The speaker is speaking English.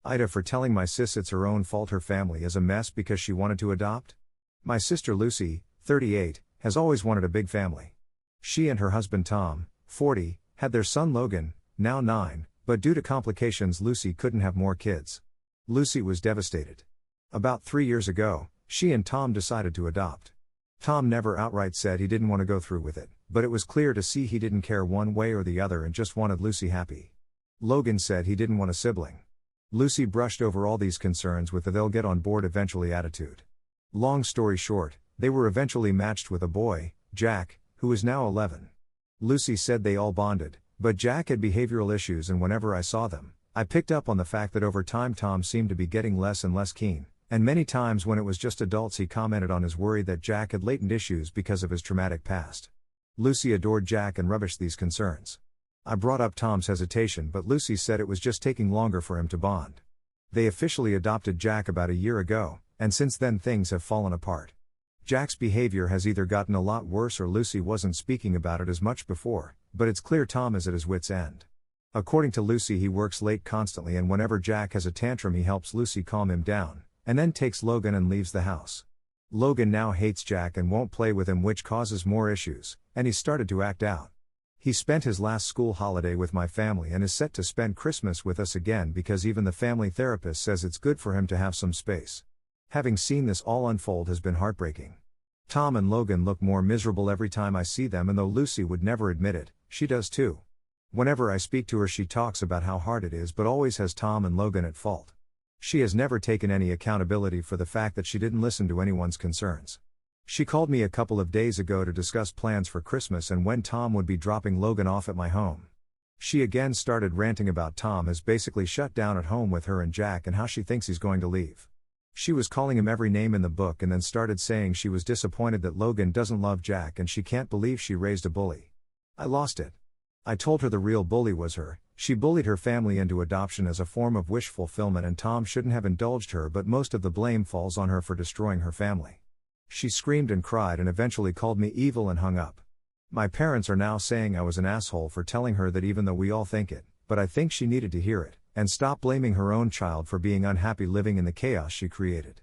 AITA for telling my sis it's her own fault her family is a mess because she wanted to adopt? My sister Lucy, 38, has always wanted a big family. She and her husband Tom, 40, had their son Logan, now 9, but due to complications Lucy couldn't have more kids. Lucy was devastated. About 3 years ago, she and Tom decided to adopt. Tom never outright said he didn't want to go through with it, but it was clear to see he didn't care one way or the other and just wanted Lucy happy. Logan said he didn't want a sibling. Lucy brushed over all these concerns with a they'll get on board eventually attitude. Long story short, they were eventually matched with a boy, Jack, who is now 11. Lucy said they all bonded, but Jack had behavioral issues, and whenever I saw them, I picked up on the fact that over time Tom seemed to be getting less and less keen, and many times when it was just adults he commented on his worry that Jack had latent issues because of his traumatic past. Lucy adored Jack and rubbished these concerns. I brought up Tom's hesitation, but Lucy said it was just taking longer for him to bond. They officially adopted Jack about a year ago, and since then things have fallen apart. Jack's behavior has either gotten a lot worse or Lucy wasn't speaking about it as much before, but it's clear Tom is at his wit's end. According to Lucy, he works late constantly, and whenever Jack has a tantrum he helps Lucy calm him down, and then takes Logan and leaves the house. Logan now hates Jack and won't play with him, which causes more issues, and he's started to act out. He spent his last school holiday with my family and is set to spend Christmas with us again because even the family therapist says it's good for him to have some space. Having seen this all unfold has been heartbreaking. Tom and Logan look more miserable every time I see them, and though Lucy would never admit it, she does too. Whenever I speak to her she talks about how hard it is, but always has Tom and Logan at fault. She has never taken any accountability for the fact that she didn't listen to anyone's concerns. She called me a couple of days ago to discuss plans for Christmas and when Tom would be dropping Logan off at my home. She again started ranting about Tom has basically shut down at home with her and Jack and how she thinks he's going to leave. She was calling him every name in the book and then started saying she was disappointed that Logan doesn't love Jack and she can't believe she raised a bully. I lost it. I told her the real bully was her. She bullied her family into adoption as a form of wish fulfillment, and Tom shouldn't have indulged her, but most of the blame falls on her for destroying her family. She screamed and cried and eventually called me evil and hung up. My parents are now saying I was an asshole for telling her that, even though we all think it, but I think she needed to hear it, and stop blaming her own child for being unhappy living in the chaos she created.